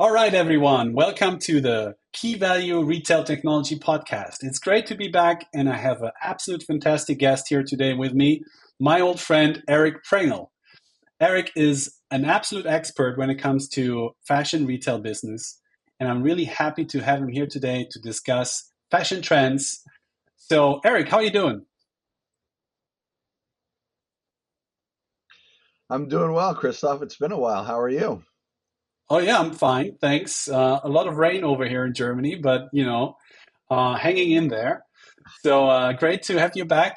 All right, everyone. Welcome to the Key Value Retail Technology Podcast. It's great to be back, and I have an absolute fantastic guest here today with me, my old friend, Eric Prengel. Eric is an absolute expert when it comes to fashion retail business, and I'm really happy to have him here today to discuss fashion trends. So, Eric, how are you doing? I'm doing well, Christoph. It's been a while. How are you? Oh, yeah, I'm fine. Thanks. A lot of rain over here in Germany, but, hanging in there. So great to have you back.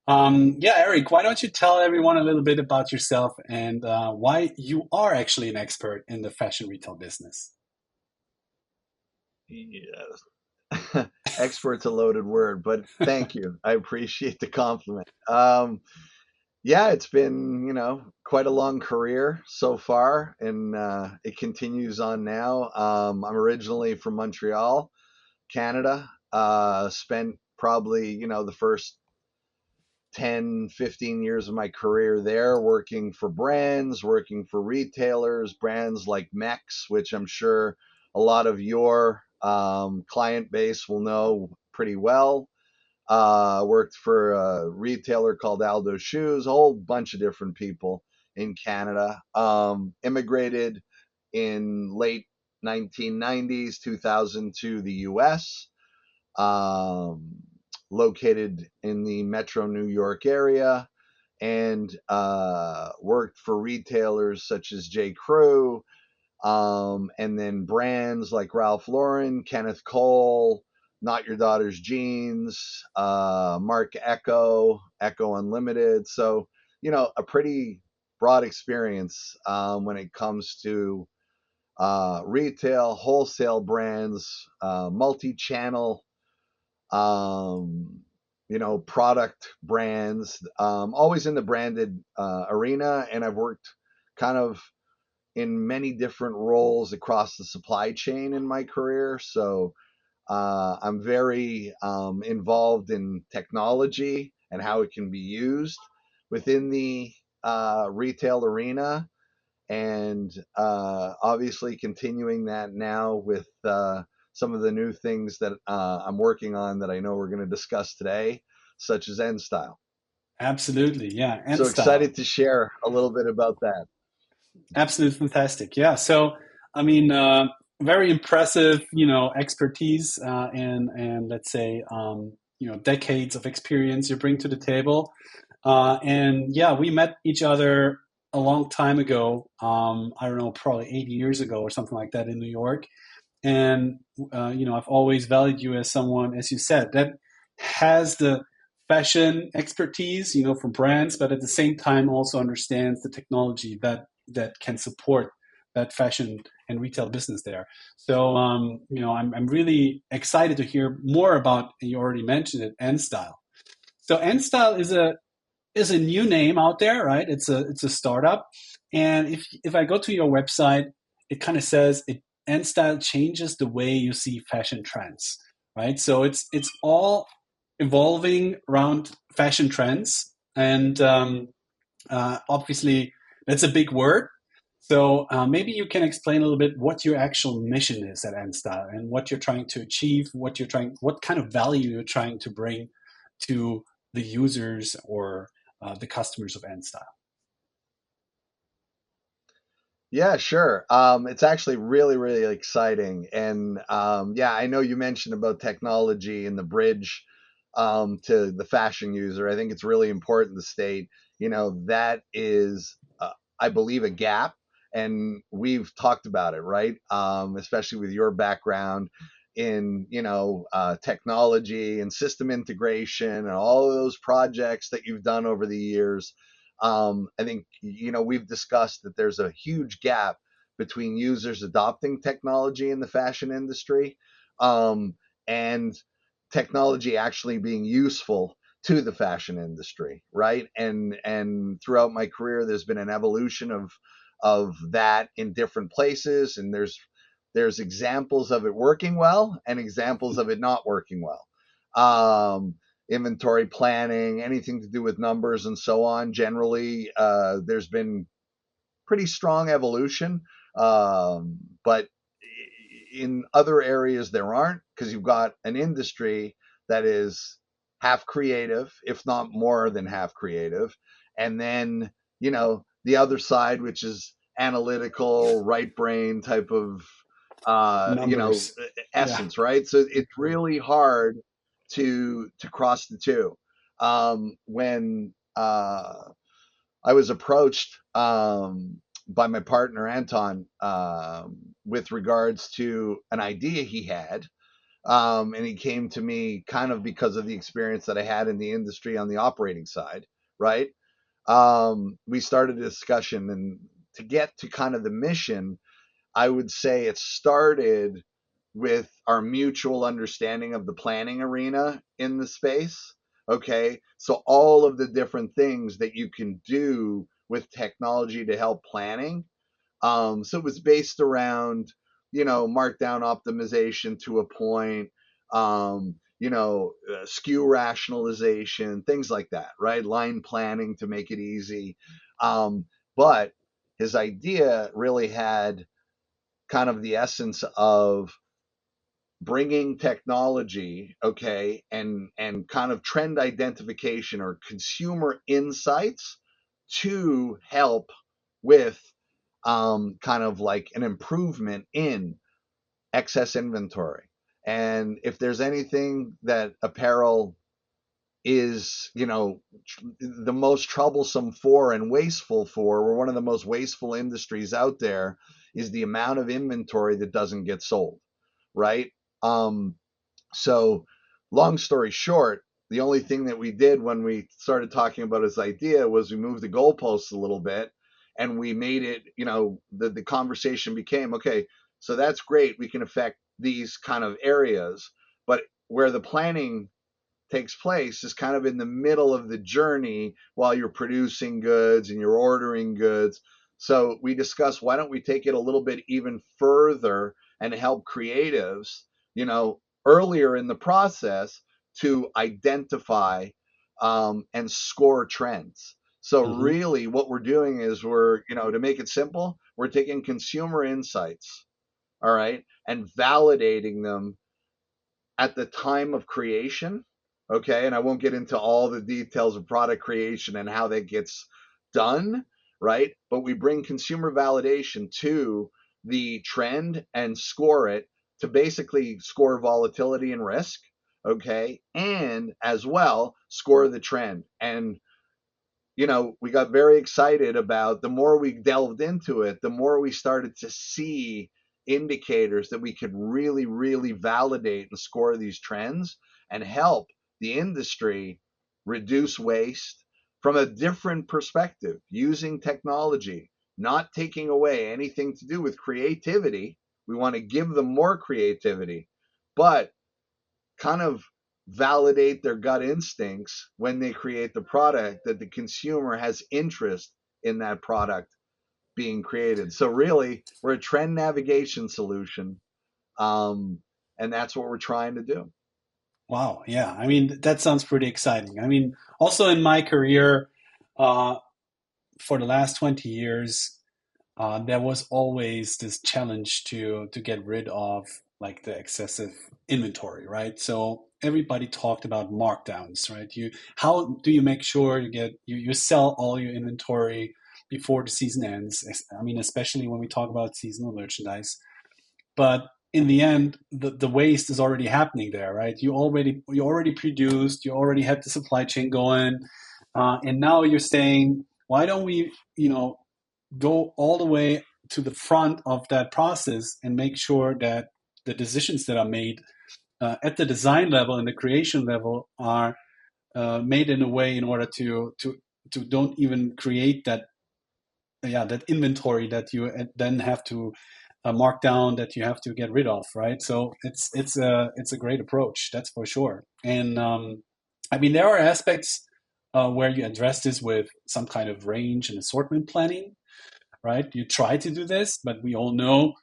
Yeah, Eric, why don't you tell everyone a little bit about yourself and why you are actually an expert in the fashion retail business? Yes. Expert's a loaded word, but thank you. I appreciate the compliment. Yeah, it's been, quite a long career so far, and it continues on now. I'm originally from Montreal, Canada. Spent probably, the first 10, 15 years of my career there working for brands, working for retailers, brands like Mex, which I'm sure a lot of your client base will know pretty well. Worked for a retailer called Aldo Shoes, a whole bunch of different people in Canada. Immigrated in late 1990s, 2000 to the US. Um, Located in the metro New York area, and worked for retailers such as J. Crew, and then brands like Ralph Lauren, Kenneth Cole, Not Your Daughter's Jeans, Mark Echo, Echo Unlimited. So, a pretty broad experience when it comes to retail, wholesale brands, multi-channel, um, product brands, always in the branded arena. And I've worked kind of in many different roles across the supply chain in my career. So I'm very involved in technology and how it can be used within the retail arena. And obviously continuing that now with some of the new things that I'm working on that I know we're going to discuss today, such as Enstyle. Absolutely, yeah, and So style. excited to share a little bit about that. Absolutely fantastic. Yeah, so I mean, very impressive, expertise and let's say, decades of experience you bring to the table. And yeah, we met each other a long time ago. I don't know, probably 80 years ago or something like that in New York. And I've always valued you as someone, as you said, that has the fashion expertise, from brands, but at the same time also understands the technology that can support that fashion and retail business there. So, I'm really excited to hear more about. You already mentioned it, Enstyle. So, Enstyle is a new name out there, right? It's a startup, and if I go to your website, it kind of says it Enstyle changes the way you see fashion trends, right? So it's all evolving around fashion trends, and obviously that's a big word. So maybe you can explain a little bit what your actual mission is at Enstyle and what you're trying to achieve, what kind of value you're trying to bring to the users or the customers of Enstyle. Yeah, sure. It's actually really, really exciting. And yeah, I know you mentioned about technology and the bridge to the fashion user. I think it's really important to state, that is, I believe, a gap. And we've talked about it, right? Especially with your background in, technology and system integration and all of those projects that you've done over the years. I think, we've discussed that there's a huge gap between users adopting technology in the fashion industry, and technology actually being useful to the fashion industry, right? And throughout my career, there's been an evolution of that in different places, and there's examples of it working well and examples of it not working well. Inventory planning, anything to do with numbers and so on. Generally, there's been pretty strong evolution, but in other areas there aren't, because you've got an industry that is half creative, if not more than half creative, and then the other side, which is analytical, right brain type of Numbers. Yeah. essence, right? So it's really hard to cross the two. When I was approached by my partner Anton with regards to an idea he had. And he came to me kind of because of the experience that I had in the industry on the operating side, right? We started a discussion, and to get to kind of the mission, I would say it started with our mutual understanding of the planning arena in the space. Okay. So all of the different things that you can do with technology to help planning. So it was based around, markdown optimization to a point, SKU rationalization, things like that, right? Line planning to make it easy. But his idea really had kind of the essence of bringing technology, okay, and kind of trend identification or consumer insights to help with kind of like an improvement in excess inventory. And if there's anything that apparel is, the most troublesome for and wasteful for, we're one of the most wasteful industries out there, is the amount of inventory that doesn't get sold, right? Um, so, long story short, the only thing that we did when we started talking about his idea was we moved the goalposts a little bit, and we made it, the conversation became, okay, so that's great. We can affect these kind of areas, but where the planning takes place is kind of in the middle of the journey while you're producing goods and you're ordering goods. So we discussed, why don't we take it a little bit even further and help creatives, earlier in the process to identify and score trends. So Hmm. really what we're doing is to make it simple, we're taking consumer insights, all right, and validating them at the time of creation. Okay. And I won't get into all the details of product creation and how that gets done. Right. But we bring consumer validation to the trend and score it to basically score volatility and risk. Okay. And as well, score the trend. And we got very excited about, the more we delved into it, the more we started to see indicators that we could really, really validate and score these trends and help the industry reduce waste from a different perspective, using technology, not taking away anything to do with creativity. We want to give them more creativity, but kind of validate their gut instincts when they create the product, that the consumer has interest in that product being created. So really, we're a trend navigation solution, and that's what we're trying to do. Wow. Yeah. I mean, that sounds pretty exciting. I mean, also in my career, uh, for the last 20 years, there was always this challenge to get rid of like the excessive inventory, right? So everybody talked about markdowns, right? How do you make sure you sell all your inventory before the season ends? I mean, especially when we talk about seasonal merchandise. But in the end, the waste is already happening there, right? You already produced, you already had the supply chain going, and now you're saying, why don't we, go all the way to the front of that process and make sure that the decisions that are made at the design level and the creation level are made in a way in order to don't even create that, yeah, that inventory that you then have to mark down, that you have to get rid of, right? So it's a great approach, that's for sure. And I mean, there are aspects where you address this with some kind of range and assortment planning, right? You try to do this, but we all know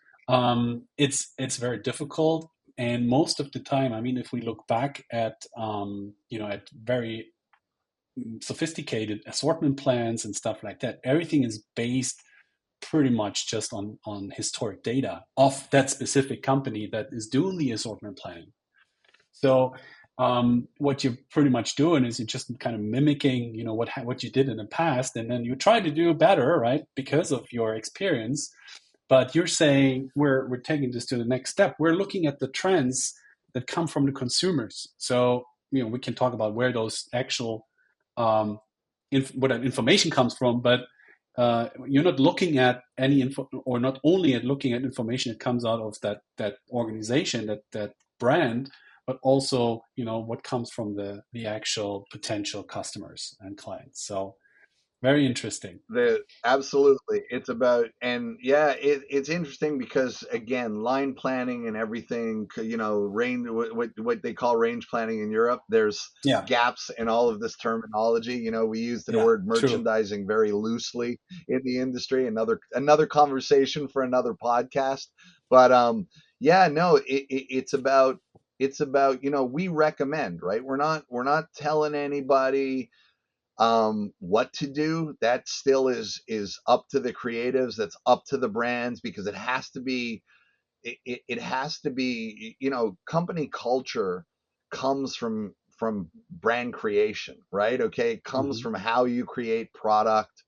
it's very difficult. And most of the time, I mean, if we look back at at very sophisticated assortment plans and stuff like that, everything is based pretty much just on historic data of that specific company that is doing the assortment planning. So what you're pretty much doing is you're just kind of mimicking, what you did in the past, and then you try to do better, right? Because of your experience. But you're saying we're taking this to the next step. We're looking at the trends that come from the consumers. So we can talk about where those actual what that information comes from, but you're not looking at any info, or not only at looking at information that comes out of that organization, that brand, but also what comes from the actual potential customers and clients. So very interesting. Absolutely, it's about, and yeah, it's interesting because again, line planning and everything, range, what they call range planning in Europe, there's Yeah, gaps in all of this terminology. We use the yeah, word true. merchandising very loosely in the industry. Another conversation for another podcast. But yeah, no, it's about we recommend, right? We're not telling anybody what to do. That still is up to the creatives, that's up to the brands, because it has to be, it has to be, company culture comes from brand creation, right? Okay, it comes Hmm. from how you create product,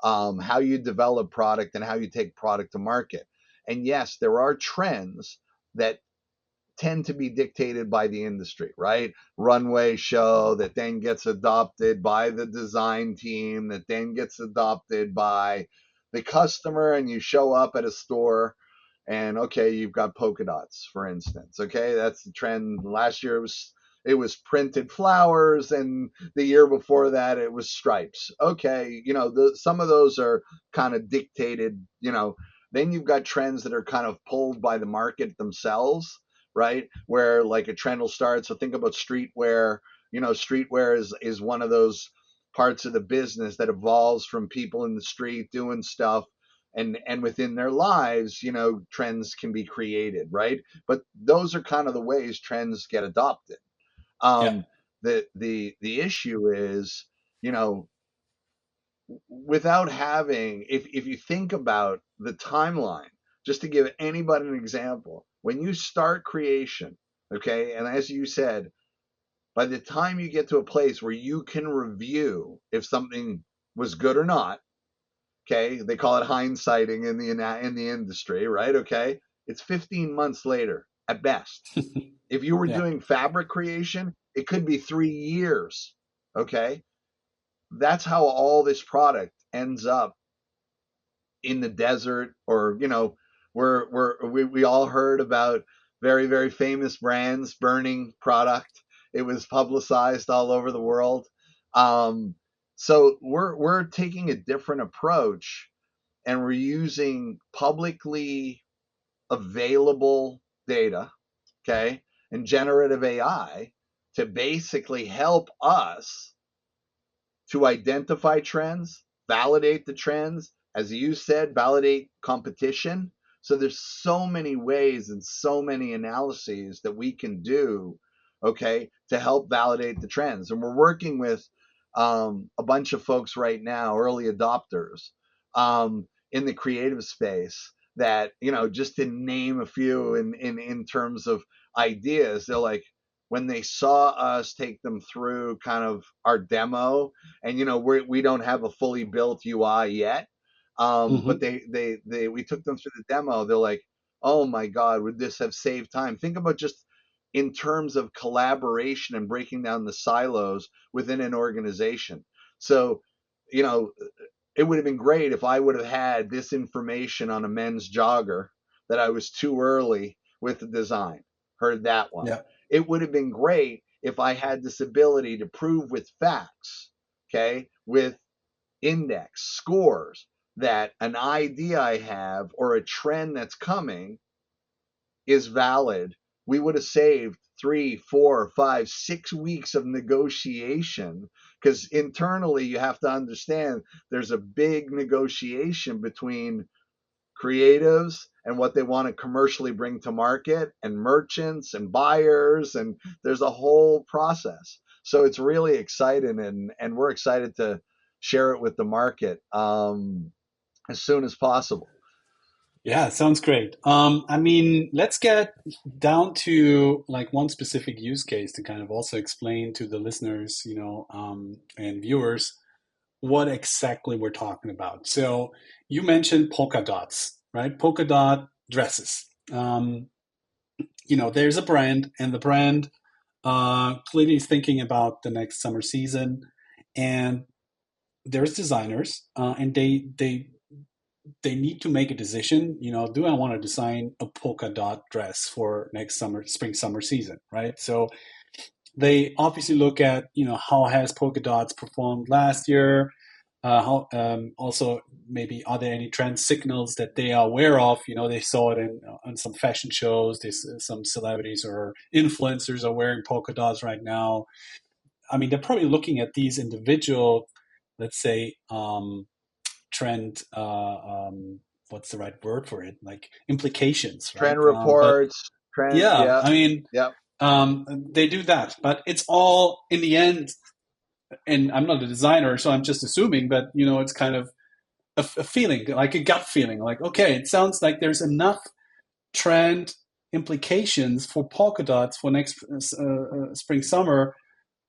how you develop product, and how you take product to market. And yes, there are trends that tend to be dictated by the industry, right? Runway show that then gets adopted by the design team, that then gets adopted by the customer, and you show up at a store and okay, you've got polka dots, for instance. Okay, that's the trend. Last year it was printed flowers, and the year before that it was stripes. Okay, some of those are kind of dictated. Then you've got trends that are kind of pulled by the market themselves, right? Where like a trend will start. So think about streetwear. Streetwear is one of those parts of the business that evolves from people in the street doing stuff, and within their lives, trends can be created, right? But those are kind of the ways trends get adopted. Yeah. um the issue is, you know without having, if you think about the timeline, just to give anybody an example, when you start creation, okay, and as you said, by the time you get to a place where you can review if something was good or not, okay, they call it hindsighting in the industry, right? Okay, it's 15 months later at best. If you were Yeah. doing fabric creation, it could be 3 years. Okay, that's how all this product ends up in the desert, or we all heard about very, very famous brands burning product. It was publicized all over the world. um, so we're taking a different approach, and we're using publicly available data, okay, and generative AI to basically help us to identify trends, validate the trends, as you said, validate competition. So there's so many ways and so many analyses that we can do, okay, to help validate the trends. And we're working with a bunch of folks right now, early adopters, in the creative space, that, just to name a few in terms of ideas, they're like, when they saw us take them through kind of our demo, and we don't have a fully built UI yet, but Hmm. we took them through the demo. They're like, oh my god, would this have saved time? Think about just in terms of collaboration and breaking down the silos within an organization. So, you know it would have been great if I would have had this information on a men's jogger, that I was too early with the design. Heard that one. Yeah. It would have been great if I had this ability to prove with facts, okay, with index scores, that an idea I have or a trend that's coming is valid. We would have saved 3, 4, 5, 6 weeks of negotiation, because internally you have to understand there's a big negotiation between creatives and what they want to commercially bring to market, and merchants and buyers, and there's a whole process. So it's really exciting, and we're excited to share it with the market. as soon as possible. Yeah, sounds great. I mean, let's get down to like one specific use case to kind of also explain to the listeners, and viewers what exactly we're talking about. So you mentioned polka dots, right? Polka dot dresses. There's a brand, and the brand clearly is thinking about the next summer season, and there's designers, and they need to make a decision. Do I want to design a polka dot dress for next summer, spring summer season, right? So they obviously look at how has polka dots performed last year. How also maybe are there any trend signals that they are aware of? They saw it in on some fashion shows. Some celebrities or influencers are wearing polka dots right now. I mean, they're probably looking at these individual, let's say, trend. What's the right word for it? Like implications, right? Trend But reports, trend, yeah, yeah, I mean, yeah. they do that, but it's all in the end. And I'm not a designer, so I'm just assuming, but it's kind of a feeling, like a gut feeling, like okay, it sounds like there's enough trend implications for polka dots for next spring summer.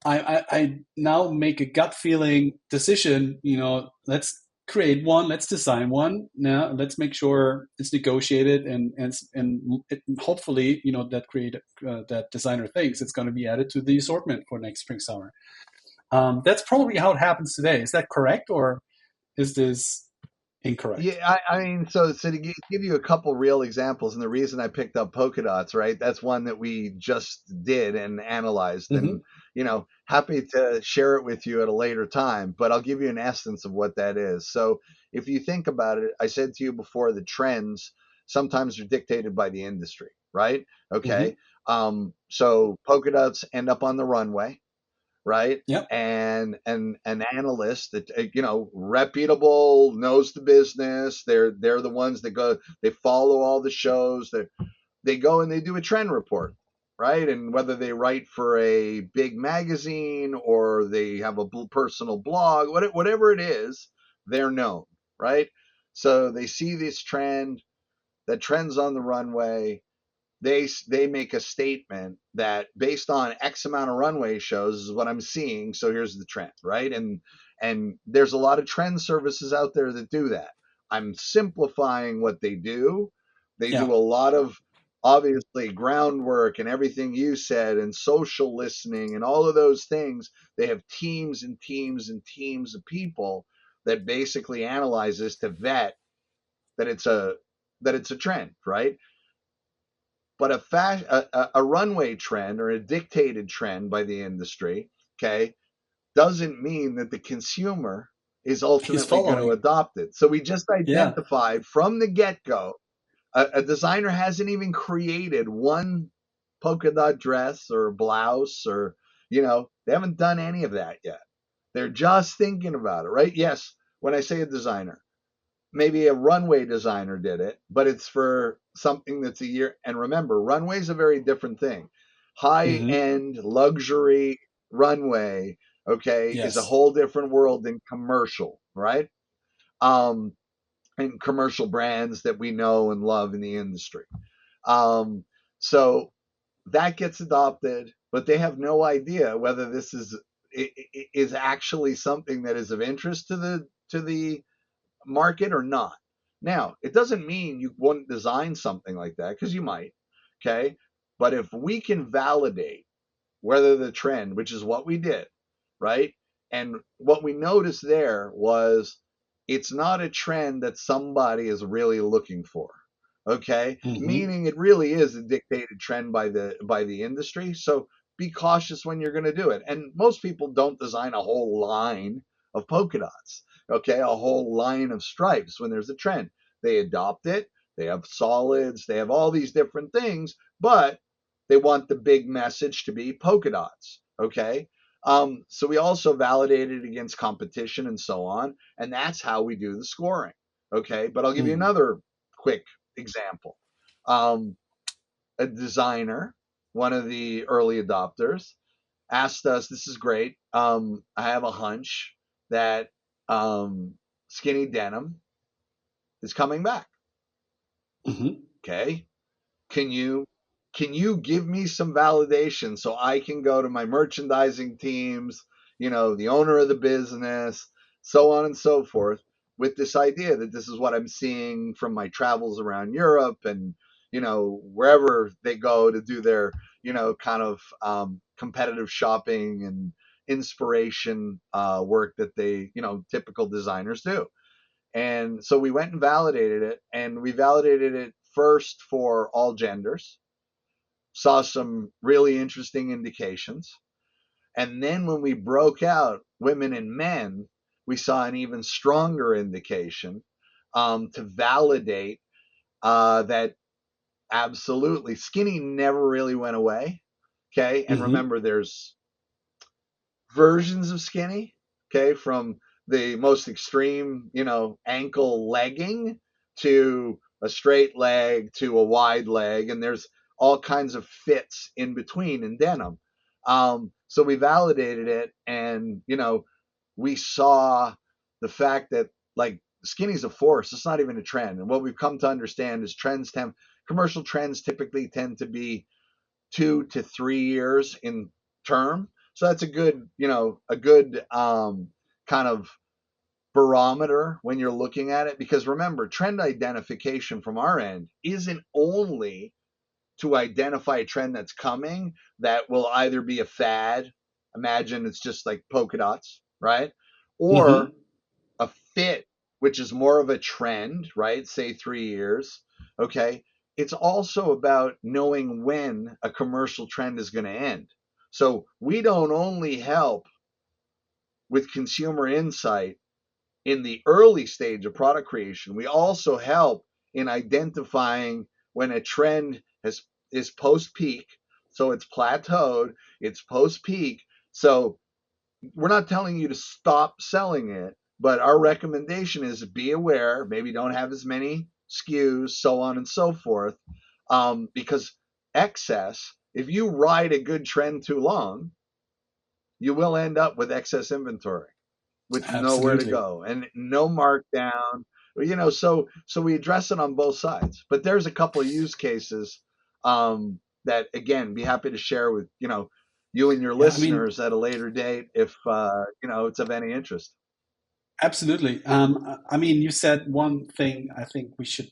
I now make a gut feeling decision. Let's create one, let's design one. Now let's make sure it's negotiated, and hopefully that designer thinks it's going to be added to the assortment for next spring summer. That's probably how it happens today. Is that correct, or is this incorrect? Yeah, I mean, so to give you a couple real examples, and the reason I picked up polka dots, right? That's one that we just did and analyzed, Hmm. and happy to share it with you at a later time. But I'll give you an essence of what that is. So if you think about it, I said to you before, the trends sometimes are dictated by the industry, right? Hmm. Okay, so polka dots end up on the runway, right? Yep. And an analyst that reputable, knows the business. They're the ones that go. They follow all the shows. They go and they do a trend report, right? And whether they write for a big magazine or they have a personal blog, whatever it is, they're known, right? So they see this trend. That trend's on the runway. They make a statement that based on X amount of runway shows is what I'm seeing. So here's the trend, right? And there's a lot of trend services out there that do that. I'm simplifying what they do. They Yeah. do a lot of obviously groundwork and everything you said and social listening and all of those things. They have teams and teams and teams of people that basically analyze this to vet that it's a trend, right? But a runway trend or a dictated trend by the industry, okay, doesn't mean that the consumer is He's ultimately going to following. adopt it. So we just Yeah. identified from the get go, a designer hasn't even created one polka dot dress or blouse, or, they haven't done any of that yet. They're just thinking about it, right? Yes, when I say a designer, maybe a runway designer did it, but it's for something that's a year. And remember, runway's a very different thing. High Hmm. end luxury runway, okay, is a Yes. whole different world than commercial, right? Um, and commercial brands that we know and love in the industry. Um, so that gets adopted, but they have no idea whether this is actually something that is of interest to the market or not. Now, it doesn't mean you wouldn't design something like that, because you might, okay? But if we can validate whether the trend, which is what we did, right? And what we noticed there was it's not a trend that somebody is really looking for. Okay? Hmm. Meaning it really is a dictated trend by the industry. So be cautious when you're going to do it. And most people don't design a whole line of polka dots, okay? A whole line of stripes when there's a trend. They adopt it. They have solids, they have all these different things, but they want the big message to be polka dots. Okay. So we also validate it against competition and so on. And that's how we do the scoring. Okay. But I'll give you Mm. another quick example. Um, a designer, one of the early adopters, asked us, this is great. I have a hunch that skinny denim is coming back. Mm-hmm. Okay. Can you give me some validation so I can go to my merchandising teams, the owner of the business, so on and so forth, with this idea that this is what I'm seeing from my travels around Europe and, wherever they go to do their, kind of competitive shopping and inspiration work that they, typical designers do. And so we went and validated it, and we validated it first for all genders, saw some really interesting indications. And then when we broke out women and men, we saw an even stronger indication to validate that absolutely skinny never really went away. Okay. And Mm-hmm. remember, there's versions of skinny, okay, from the most extreme, ankle legging to a straight leg to a wide leg, and there's all kinds of fits in between in denim. So we validated it, and we saw the fact that like skinny's a force. It's not even a trend, and what we've come to understand is commercial trends typically tend to be 2 to 3 years in term. So that's a good, kind of barometer when you're looking at it. Because remember, trend identification from our end isn't only to identify a trend that's coming that will either be a fad, imagine it's just like polka dots, right? Or Mm-hmm. a fit, which is more of a trend, right? Say 3 years. Okay. It's also about knowing when a commercial trend is going to end. So we don't only help with consumer insight in the early stage of product creation, we also help in identifying when a trend is post peak. So it's plateaued, it's post peak. So we're not telling you to stop selling it, but our recommendation is be aware, maybe don't have as many SKUs, so on and so forth, because excess, if you ride a good trend too long, you will end up with excess inventory with nowhere to Absolutely. go and no markdown. So we address it on both sides. But there's a couple of use cases that again, be happy to share with you and your Yeah, I mean, listeners at a later date if it's of any interest. absolutely. I mean, you said one thing I think we should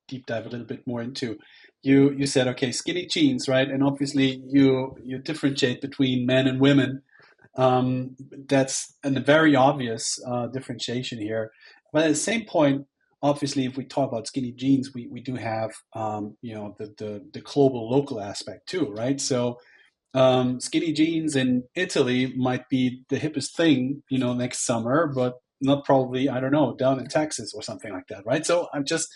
deep dive a little bit more into. You said, okay, skinny jeans, right? And obviously you differentiate between men and women. That's a very obvious differentiation here. But at the same point, obviously, if we talk about skinny jeans, we do have the global local aspect too, right? So skinny jeans in Italy might be the hippest thing, next summer, but not probably, I don't know, down in Texas or something like that, right? So I'm just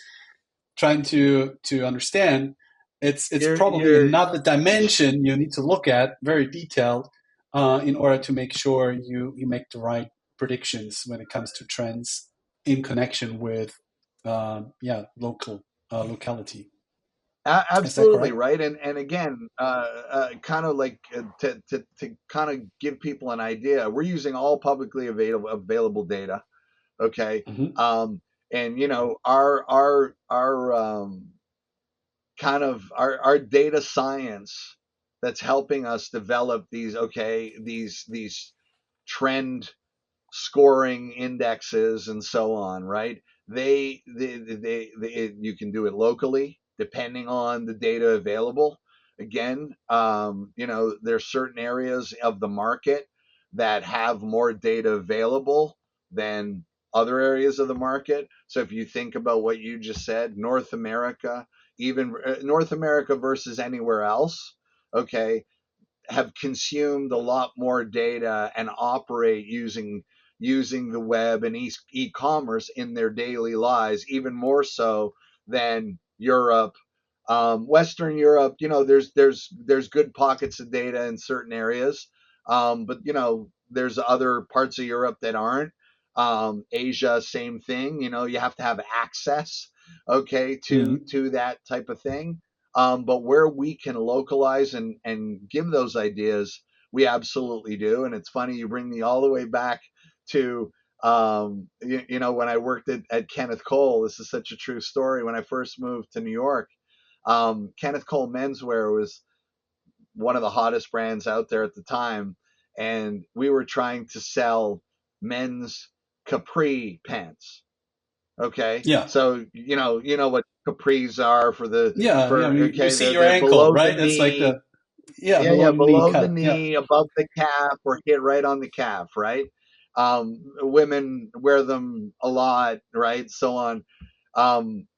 trying to understand. It's probably You're another dimension you need to look at, very detailed, in order to make sure you make the right predictions when it comes to trends in connection with, local locality. Is that absolutely correct? right. And again, kind of like to kind of give people an idea, we're using all publicly available data. Okay. Hmm. And our kind of our data science that's helping us develop these trend scoring indexes and so on, right? You can do it locally depending on the data available. Again, there's certain areas of the market that have more data available than other areas of the market. So if you think about what you just said, North America, even North America versus anywhere else, okay, have consumed a lot more data and operate using the web and e-commerce in their daily lives, even more so than Europe. Western Europe, there's good pockets of data in certain areas, but there's other parts of Europe that aren't. Asia, same thing. You have to have access, okay, Hmm. to that type of thing. But where we can localize and give those ideas, we absolutely do. And it's funny you bring me all the way back to When I worked at Kenneth Cole, this is such a true story. When I first moved to New York, Kenneth Cole Menswear was one of the hottest brands out there at the time, and we were trying to sell men's capri pants. Okay, Yeah. so you know what capris are Yeah. Yeah. I for mean, you okay, see your they're ankle, below the right? It's like knee. the, yeah, Yeah, below the knee below the cut. Yeah. knee, above the calf, or hit right on the calf, right? Women wear them a lot, right? So on.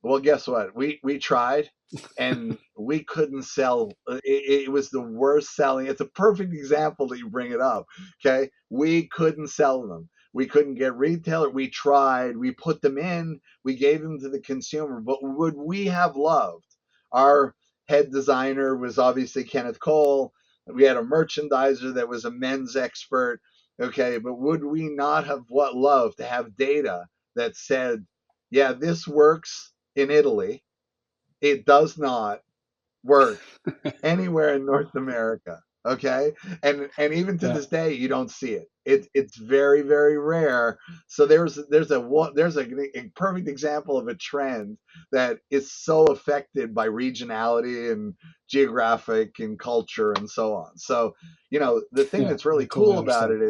Well, guess what? We tried, and we couldn't sell. It was the worst selling. It's a perfect example that you bring it up. Okay, we couldn't sell them. We couldn't get retailer. We tried. We put them in. We gave them to the consumer. But would we have loved our head designer was obviously Kenneth Cole. We had a merchandiser that was a men's expert. Okay, but would we not have what loved to have data that said, yeah, this works in Italy. It does not work anywhere in North America. Okay, and even to Yeah. this day, you don't see it. It's very very rare. So there's a perfect example of a trend that is so affected by regionality and geographic and culture and so on. So the thing Yeah. that's I really totally cool about understand. it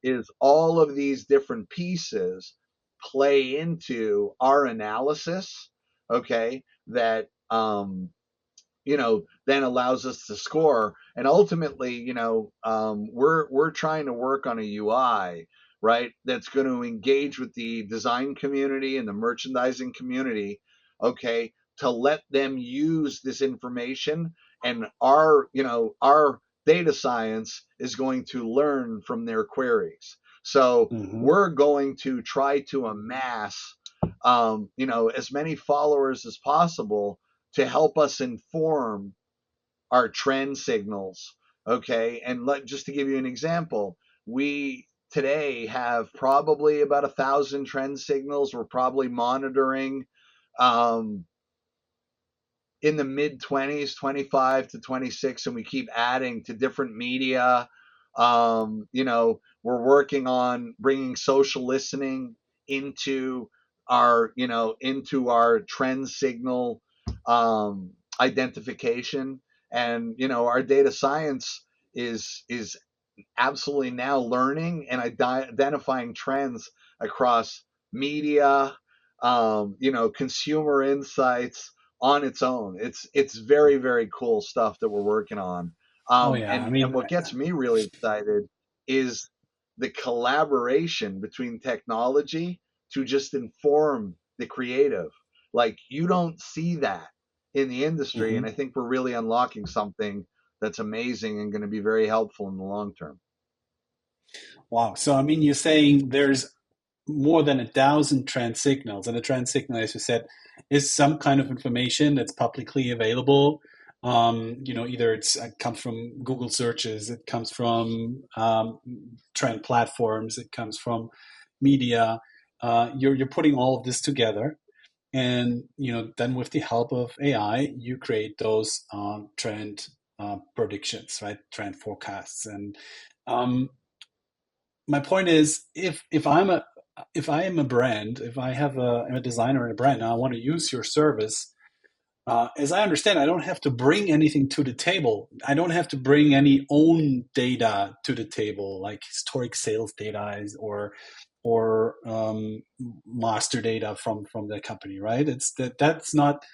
is all of these different pieces play into our analysis. Okay, that then allows us to score. And ultimately, we're trying to work on a UI, right, that's going to engage with the design community and the merchandising community, okay, to let them use this information. And our data science is going to learn from their queries. So Hmm. we're going to try to amass, as many followers as possible to help us inform our trend signals. Okay. And just to give you an example, we today have probably about 1,000 trend signals. We're probably monitoring um, in the mid 20s, 25 to 26, and we keep adding to different media. We're working on bringing social listening into our trend signal um, identification, and our data science is absolutely now learning and identifying trends across media, consumer insights on its own. It's very very cool stuff that we're working on. Oh yeah. I And mean, what gets me really excited is the collaboration between technology to just inform the creative. Like you don't see that in the industry, and I mhm. think we're really unlocking something that's amazing and going to be very helpful in the long term. Wow. So I mean, you're saying there's more than 1,000 trend signals, and a trend signal, as you said, is some kind of information that's publicly available. Either it comes from Google searches, it comes from trend platforms, it comes from media. You're putting all of this together, and then with the help of AI, you create those trend predictions, right? Trend forecasts, and um, my point is, if I am a brand, if I'm a designer and a brand, and I want to use your service, as I understand, I don't have to bring anything to the table. I don't have to bring any own data to the table, like historic sales data or master data from the company, right? That's not.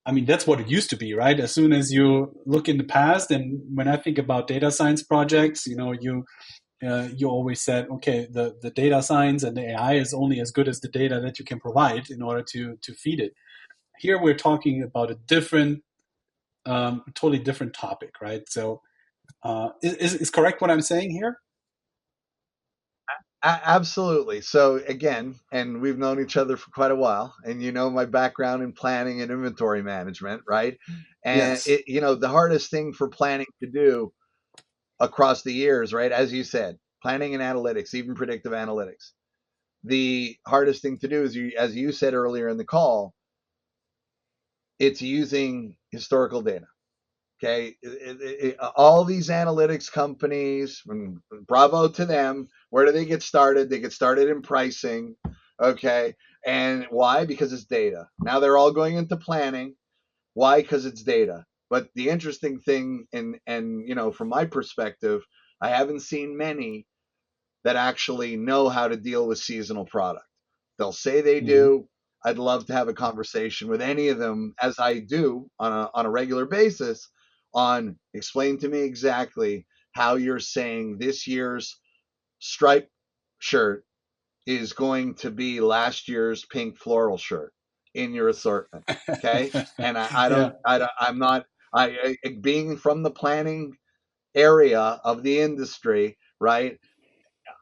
I mean, that's what it used to be, right? As soon as you look in the past, and when I think about data science projects, you always said, okay, the data science and the AI is only as good as the data that you can provide in order to feed it. Here we're talking about a totally different topic, right? So, is correct what I'm saying here? Absolutely. So again, and we've known each other for quite a while, and my background in planning and inventory management, right? And Yes. the hardest thing for planning to do across the years, right? As you said, planning and analytics, even predictive analytics. The hardest thing to do is, as you said earlier in the call, it's using historical data. Okay, all these analytics companies, and bravo to them, Where do they get started? They get started in pricing. Okay. And why? Because it's data. Now they're all going into planning. Why? Because it's data. But the interesting thing, and from my perspective, I haven't seen many that actually know how to deal with seasonal product. They'll say they Hmm. do. I'd love to have a conversation with any of them, as I do on a regular basis, on explain to me exactly how you're saying this year's striped shirt is going to be last year's pink floral shirt in your assortment. Okay. And Yeah. I'm not, being from the planning area of the industry, right?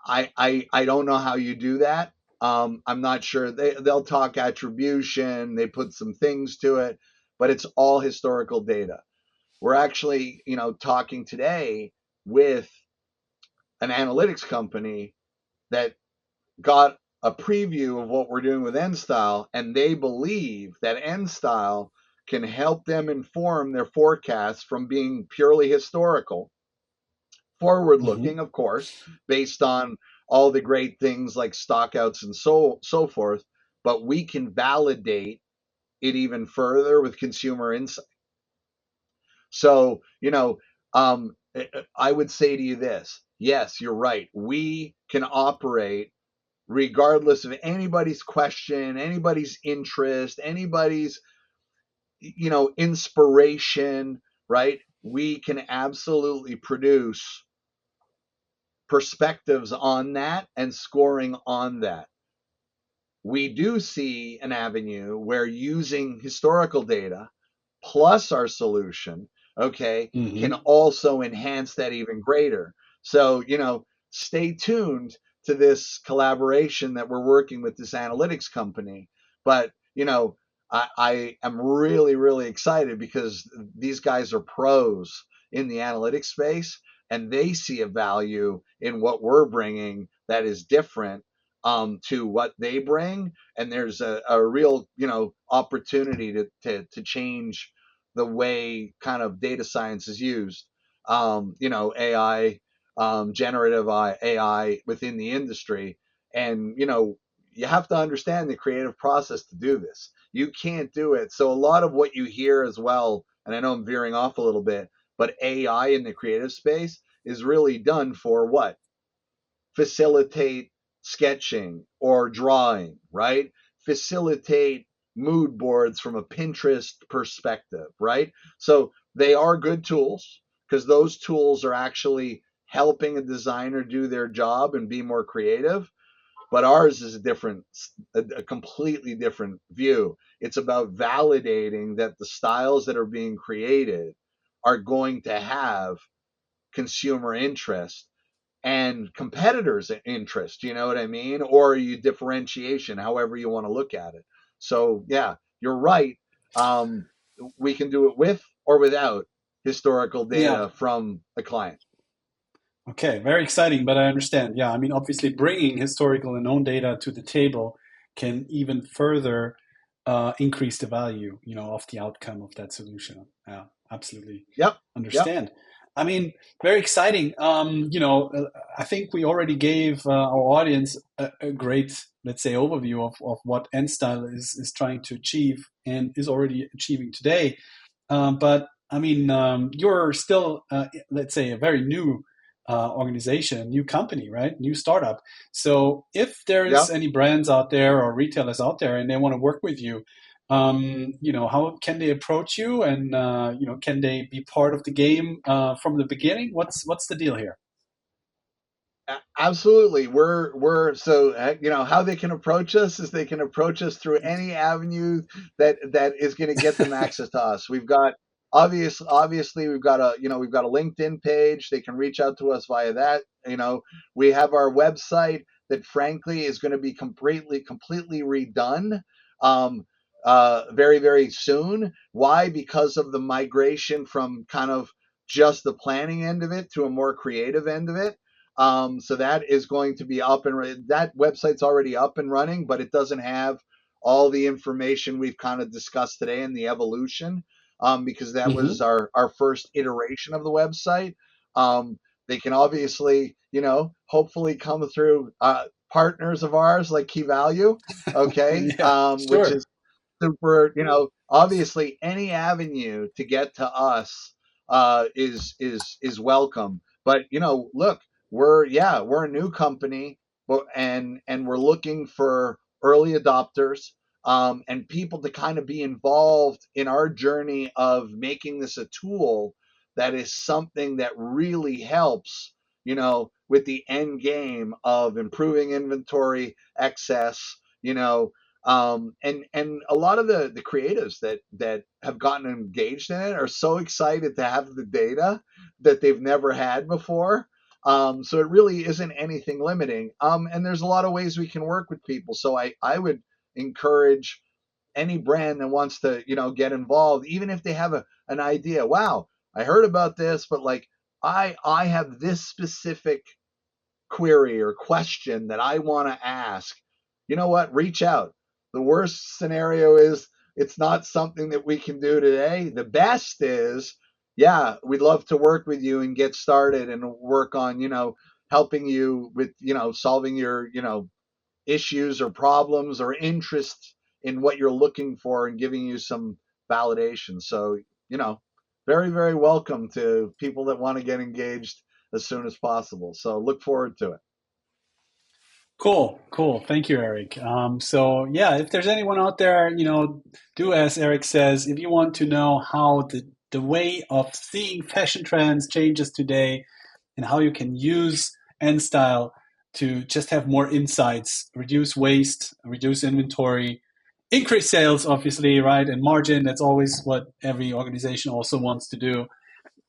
I don't know how you do that. I'm not sure. They'll talk attribution. They put some things to it, but it's all historical data. We're actually, talking today with an analytics company that got a preview of what we're doing with Enstyle, and they believe that Enstyle can help them inform their forecasts from being purely historical, forward Hmm. looking, of course, based on all the great things like stockouts and so forth, but we can validate it even further with consumer insight. So, I would say to you this: yes, you're right. We can operate regardless of anybody's question, anybody's interest, anybody's inspiration, right? We can absolutely produce perspectives on that and scoring on that. We do see an avenue where using historical data plus our solution, okay, can Hmm. also enhance that even greater. So, stay tuned to this collaboration that we're working with this analytics company. But, I am really, really excited because these guys are pros in the analytics space and they see a value in what we're bringing that is different to what they bring. And there's a real, opportunity to change the way kind of data science is used. AI, generative AI within the industry. And, you have to understand the creative process to do this. You can't do it. So a lot of what you hear as well, and I know I'm veering off a little bit, but AI in the creative space is really done for what? Facilitate sketching or drawing, right? Facilitate mood boards from a Pinterest perspective, right? So they are good tools because those tools are actually helping a designer do their job and be more creative. But ours is a completely different view. It's about validating that the styles that are being created are going to have consumer interest and competitors' interest, you know what I mean? Or you differentiation, however you want to look at it. So yeah, you're right. Um, we can do it with or without historical Yeah. data from a client. Okay, very exciting, but I understand. Yeah, I mean, obviously, bringing historical and known data to the table can even further increase the value, of the outcome of that solution. Yeah, absolutely Yep, yep, understand. I mean, very exciting. I think we already gave our audience a great, let's say, overview of what Enstyle is trying to achieve and is already achieving today. But I mean, you're still, let's say, a very new organization, new company, right? New startup. So if there's yep. any brands out there or retailers out there and they want to work with you, how can they approach you, and can they be part of the game from the beginning? What's the deal here? Absolutely. We're so how they can approach us is they can approach us through any avenue that is going to get them access to us. We've got obviously we've got a LinkedIn page. They can reach out to us via that. We have our website that frankly is going to be completely redone very, very soon. Why? Because of the migration from kind of just the planning end of it to a more creative end of it. So that is going to be that website's already up and running, but it doesn't have all the information we've kind of discussed today in the evolution, because that was Hmm. our first iteration of the website. Um, They can obviously, hopefully come through partners of ours like Key Value, okay, Yeah, which sure. is super, obviously any avenue to get to us is welcome. But look, we're a new company, but and we're looking for early adopters, and people to kind of be involved in our journey of making this a tool that is something that really helps, with the end game of improving inventory excess, and a lot of the creatives that have gotten engaged in it are so excited to have the data that they've never had before. So it really isn't anything limiting. And there's a lot of ways we can work with people. So I would encourage any brand that wants to, get involved, even if they have an idea. Wow, I heard about this, but like I have this specific query or question that I want to ask. You know what? Reach out. The worst scenario is it's not something that we can do today. The best is, yeah, we'd love to work with you and get started and work on, helping you with, solving your, issues or problems or interest in what you're looking for and giving you some validation. So, you know, very, very welcome to people that want to get engaged as soon as possible. So look forward to it. Cool, cool. Thank you, Eric. So yeah, if there's anyone out there, do as Eric says. If you want to know how the way of seeing fashion trends changes today, and how you can use Enstyle to just have more insights, reduce waste, reduce inventory, increase sales, obviously, right, and margin. That's always what every organization also wants to do.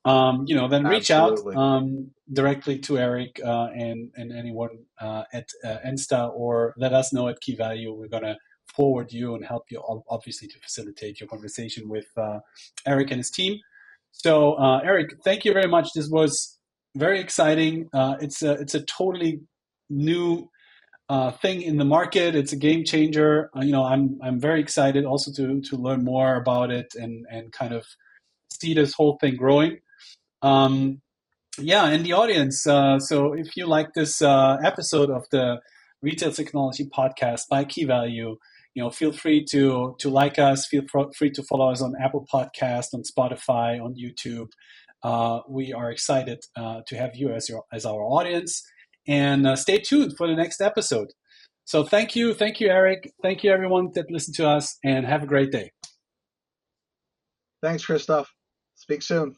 Then reach out Absolutely. directly to Eric and anyone at Ensta, or let us know at Key Value. We're gonna forward you and help you, obviously, to facilitate your conversation with Eric and his team. So, Eric, thank you very much. This was very exciting. It's a totally new thing in the market. It's a game changer. I'm very excited also to learn more about it and kind of see this whole thing growing. Um, yeah, and the audience. So if you like this episode of the Retail Technology Podcast by Key Value, feel free to like us. Feel free to follow us on Apple Podcast, on Spotify, on YouTube. We are excited to have you as our audience, and stay tuned for the next episode. So thank you, Eric. Thank you, everyone that listened to us, and have a great day. Thanks, Christoph. Speak soon.